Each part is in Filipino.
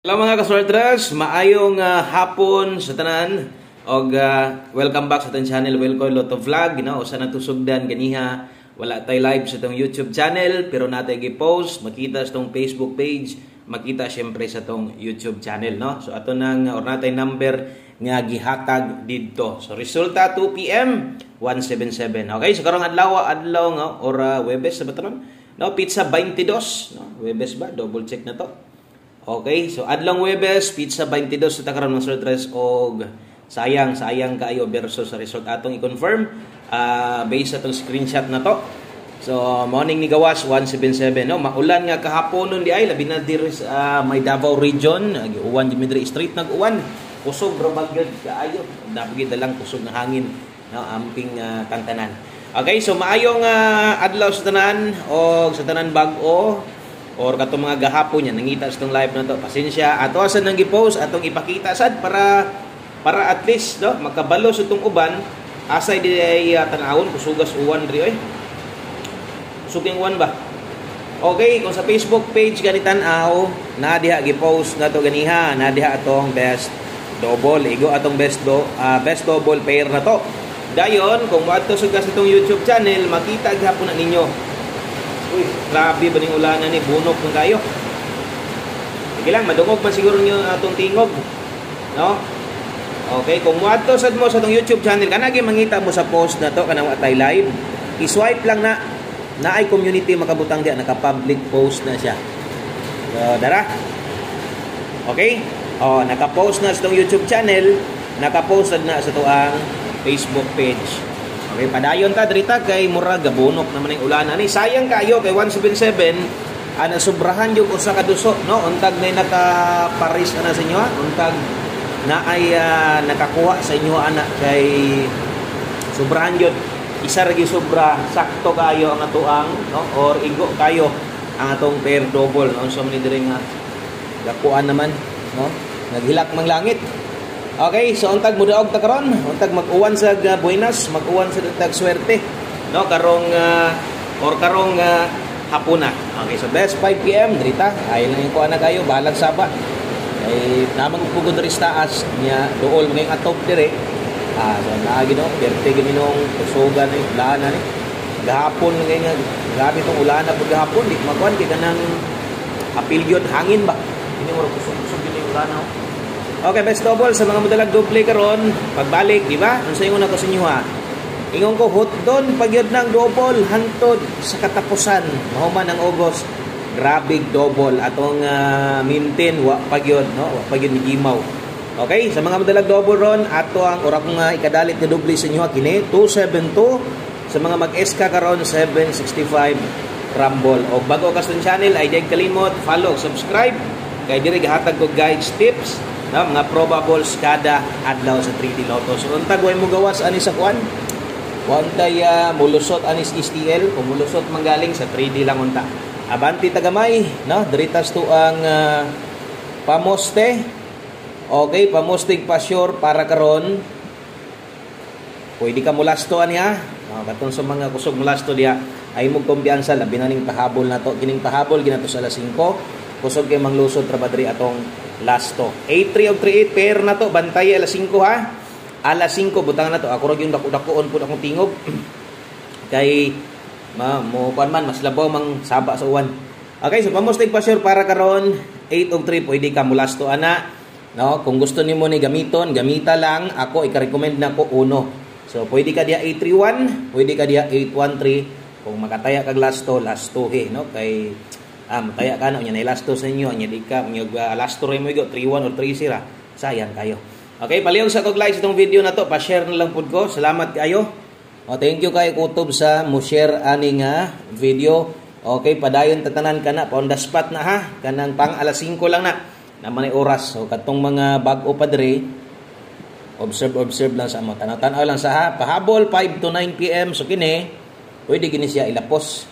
Hello mga kasorters, maayong hapon sa tanan og welcome back sa tan channel Welcome Lotto Vlog. Usa na tusugdan ganiha, wala tay live sa tong YouTube channel pero natay gi-post, makita sa tong Facebook page, makita syempre sa tong YouTube channel, no. So ato nang or natay number nga gihatag didto. So resulta 2 PM 177. Okay, so karong adlaw nga or Huwebes sa batanon, no, pizza 22, no. Huwebes ba? Double check na to. Okay, so adlong Huwebes, pizza 22 sa takaron mga sortres og sayang kaayo versus sa result atong i-confirm based sa tong screenshot na to. So morning ni gawas 177, no, maulan nga kahapon nun di ay labi na diri sa may Davao region, uwan di midri street nag-uwan, kusog ra bagyod kaayo, napagid lang kusog nga hangin, no, amping tantanan. Okay, so maayong adlaw sa tanan og sa tanan bag-o or kato mga gahapon yan nangita sa itong live na to, pasensya ato asa nang gi-post atong ipakita sad para at least, no, makabalo sa itong uban asay di ay tanawon kusugas uwan ri oy, kusog yung uwan ba. Okay, kung sa Facebook page ganitan-aw na diha gi-post na to ganiha, na diha atong best double igo atong best double pair na to. Dayon kung moadto sa itong YouTube channel makita gihapon na ninyo. Uy, grabe ba ning ulanan ni, bunok ng kayo. Sige lang, madungog man siguro nyo atong tingog, no? Okay, kung muadto sad mo sa atong YouTube channel, kanagi mangita mo sa post na to, kanang atay live, i-swipe lang na ay community makabutang diya, naka-public post na siya. So, dara. Okay? Naka-post na sa atong YouTube channel, naka-post na sa tuang Facebook page. Okay, padayon ta drita kay murag gabunok naman ang ulan ani. Sayang kayo kay 177 ana sobrahan yung usa ka duso, no. Untag nay naka-paris ana sa inyo, untag na ay nakakuha sa inyo ana kay sobrahan yun. Isa ra gi sobra, sakto kayo ang atuang, no, or igo kayo ang atong pair double, no. So mani diri nga gakuan naman, no. Naghilak mang langit. Okay, so untag mudaog ta karon, untag mag-uwan sa buenas, mag-uwan sa tag swerte, no, karong hapuna. Okay, so best 5 PM drita, ay lang ko ana kayo balag saba. Ay namang pugod ri taas nya duol mga atop dire. So naagi no, perte gini nung kusugan ni ulan ni. Gahapon ngay nga grabe tong ulan na pud gahapon, di makuan kay kanang apil hangin ba. Ini mo kusog gini ulan na. Okay, best double sa mga modalag doble karon, pagbalik, di ba? Unsa ingon ako sa inyo ha? Ingon ko hotdon pagyud nang double hantod sa katapusan. Mahuman ang August. Grabe double atong maintain wa pagyud, no? Wa pagyud ni gimaw. Okay, sa mga modalag double ron ato ang ora kong ikadalit nga doble sa inyo kini 272, sa mga mag-SK karon 765 rumble. O bago ka sa channel ay di kalimot follow, subscribe kay diri gihatag ko guides, tips, no, mga probables kada adlaw sa 3D Lotto. So untag way mo gawas ani sa kwan, untay mulusot anis STL, kung mulusot manggaling sa 3D lang unta. Abanti tagamay, no, diritas to ang pamoste. Okay, pamostig pa sure para karon. Pwede ka mulasto aniha, katong sa mga kusog mulasto diha ay mo kumpiyansa labi na ning pahabol na to, kining pahabol ginato sa alas 5. Kusog kay manglusod tra badri atong last to. 83 og 38 pair na to, bantay alas 5 ha. Alas 5 butang na to. Ako ra gyud dako-dakoon pud akong tingog. Kay mo kuan man mas labaw mang saba sa uwan. Okay, so pamustig pa sure para karon 8 og 3 pwede ka mulasto ana. No, kung gusto nimo ni gamiton, gamita lang. Ako i-recommend na ko uno. So pwede ka diha 831, pwede ka diha 813 kung makataya kag last to no, kay mataya ka na, unya na ilasto sa inyo, unya di ka, unya lasto rin mo igo, 3-1 or 3-0, sayang kayo. Okay, palihog sa kog like sa itong video na to, pa-share na lang po ko, salamat kayo. Thank you kayo kutob sa mo share ani nga video. Okay, padayon tatanan ka na, on the spot na ha, kanang pang alas 5 lang na manay oras. So katong mga bag-o pa diri, observe lang sa mo, tanaw-tanaw lang sa ha, pahabol 5 to 9 PM, so kini, pwede gini siya ilapos.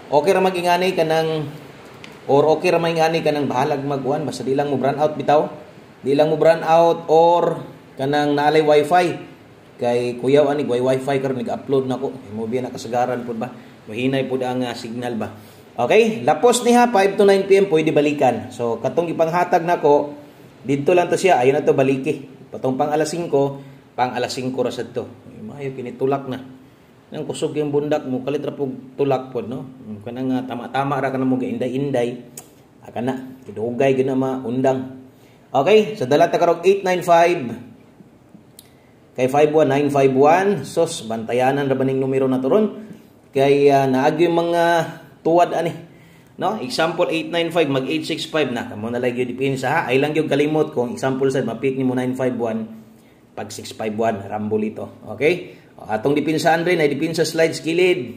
Okay ra magingani kanang or okay ra may ngani kanang bahalag magwan, basta di lang mo brand out bitaw, di lang mo brand out or kanang naalay wifi kay kuyaw ani wifi karon nag-upload nako mo biya nakasagaran pud ba, mahinay pud ang signal ba. Okay, lapos niha 5 to 9 PM pwede balikan. So katong ipanghatag nako didto lang to siya, ayon na to baliki. Patong pang alas 5, pang alas 5 ra sad to. Maayo kini tulak na. Nang kusog yung bundak mo, kalit ra pug tulak pod no. Kanang tama-tama ra kana mo gainday-inday. Aka na, kidugay gyud na maundang. Okay, so dala ta karong 895 kay 51951. Sos bantayanan ra baning numero na turon. Kay naagi mga tuwad ani. No? Example 895 mag 865 na kamo na lang gyud dipinsa ha. Ay lang gyud kalimot kung example sad mapik nimo 951 pag 651 rambol ito. Okay? Atong dipinsaan rin ay dipinsa slides kilid.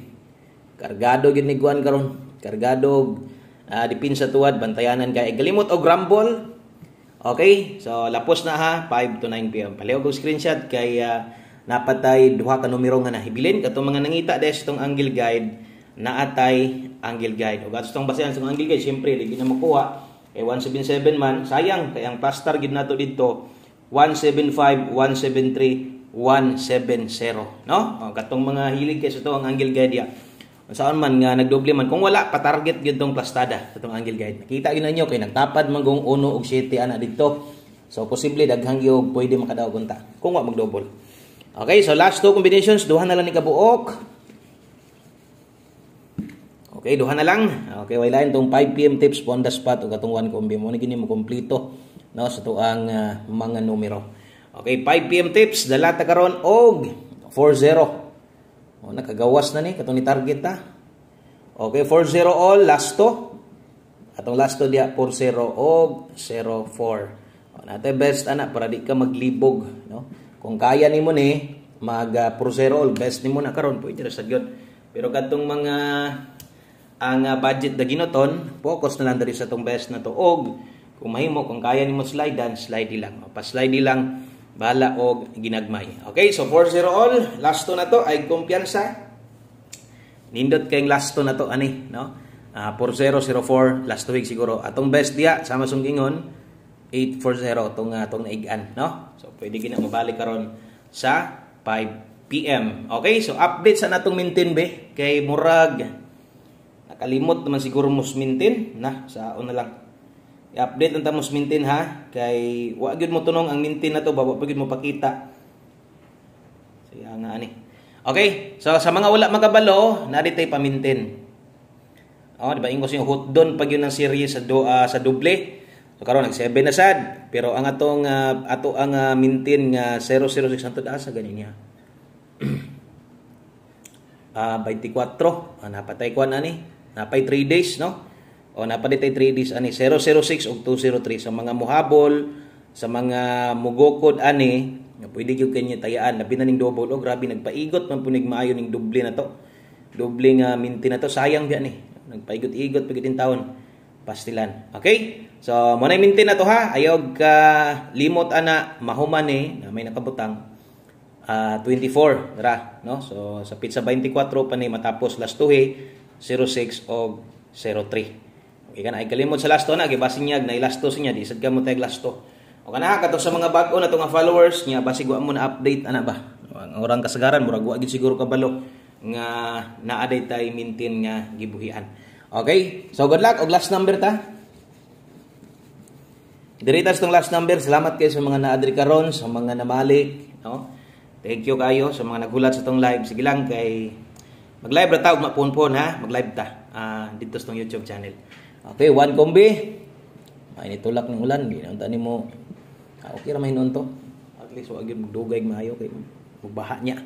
Kargado gyud ni guan karon. Kargado dipinsa tuwad bantayanan kay galimot og rambol. Okay? So lapos na ha 5 to 9 PM. Palihog og screenshot kay napatay duha ka numero nga nahibilin katong mga nangita des tong angle guide naatay angle guide. Ug ato tong basehan sa angle guide syempre di na makuha kay 177 man sayang kay ang plaster gid nato didto 175 173 170 no katong mga hilig kay sa to ang angle guide ya saan man nga nagdoble man kung wala pa-target gyud tong plastada sa tong angle guide nakita yun ninyo kay nagtapad man gong 1 og 7 ana didto so posible daghang gyud pwede makadaog unta kung wa magdouble. Okay, so last two combinations duha na lang ni kabuok. Okay, duha na lang. Okay, way lain tong 5 PM tips on the spot ug atong 1 combi mo ni gini mo kompleto no sa tuang mga numero. Okay, 5 PM tips dala ta karon og 40. O nakagawas na ni katong ni target ta. Okay, 40 all last to. Atong last to dia 40 og 04. O natay best ana para di ka maglibog no. Kung kaya nimo ni mag 40 all best nimo na karon pwede ra sad gyud. Pero kadtong mga ang budget na ginoton, focus na lang diri sa tong best na to og kung mahimo kung kaya nimo slide dan slide lang. Pa-slide lang bala og ginagmay. Okay, so 40 all, last to na to ay kumpiyansa. Nindot kay last to na to ani, no? 4004 last week siguro. Atong best dia sama sunggingon 840 tong naigan, no? So pwede gina mabalik karon sa 5 PM. Okay, so update sa natong maintain be kay murag nakalimot naman siguro mos maintain na sa una lang. I-update ang tamos maintain ha kay wa gyud mo tunong ang maintain na to baba pagid mo pakita. Siya nga ani. Okay, so sa mga wala makabalo, na ditay pa-maintain. Oh, di ba ingos yung hotdon pag yun ang series sa doble. So karon nag 7 na sad, pero ang atong ato ang maintain nga 006 hangtod asa ganin niya. 24 napatay kuan ani. Napay 3 days no. O napaditay 3 days ani 006 ug 203 sa mga muhabol sa mga mugokod ani nga pwede gyud kanya tayaan labi na ning double o grabe nagpaigot man punig maayo ning doble na to doble nga minti na to sayang diyan ni nagpaigot-igot pagitin taon pastilan. Okay, so mo na minti na to ha ayog ka limot ana mahuman ni na may nakabutang 24 ra no. So sa pizza 24 pa ni matapos last 2 06 og 03. Okay kana ay kalimot sa last 2 na gibasinyag na ilasto sinya di sad ka mo tag last 2. O kana kato sa mga bag-o na nga followers niya basig wa mo na update ana ba. Ang orang kasagaran murag wa gid siguro kabalo nga naaday tay maintain nga gibuhian. Okay? So good luck og last number ta. Diritas tong last number. Salamat kayo sa mga naadri karon, sa mga namali, no? Thank you kayo sa mga naghulat sa tong live. Sige lang kay mag-live ra ta ug mapon-pon ha. Mag-live ta dito sa tong YouTube channel. Okay, 1 kombi. Ay nitulak ng ulan, di na tani mo. Okay ra mahinon to. At least wa gyud magdugay maayo kay baha niya.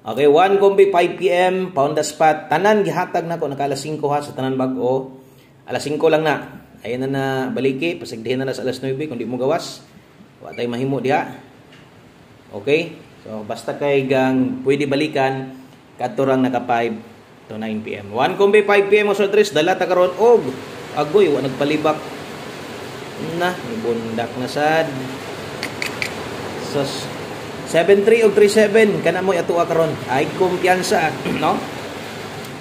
Okay, 1 kombi 5 PM pound the spot. Tanan gihatag nako naka alas 5 ha sa tanan bag-o. Alas 5 lang na. Ayun na baliki, pasigdihin na sa alas 9 kung di mo gawas. Wa tay mahimo diha. Okay? So basta kay gang pwede balikan katurang naka 5 to 9 PM. 1 kombi 5 PM sa address dala ta karon og agoy wa nagpalibak na ibundak na sad so 73 og 37 kana mo ato karon ay kumpiyansa no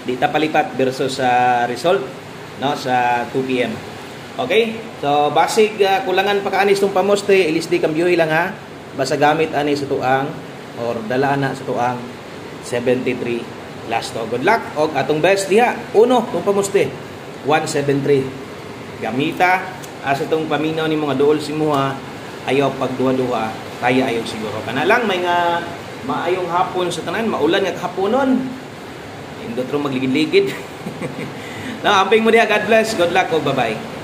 di ta palipat versus sa result no sa 2 PM. Okay, so basic kulangan pa kaanis tong pamoste LSD kambyuhi lang ha basta gamit ani sa tuang or dala na sa tuang 73 last to. Good luck og atong best diha uno tong pamoste 173. Gamita as itong paminaw ni mga duol simuha ayaw pagduha-duha kaya ayaw siguro kanalang may nga maayong hapon sa tanan, maulan nga haponon. Indot ro magligid-ligid. Na amping mo diha, God bless, good luck, bye bye.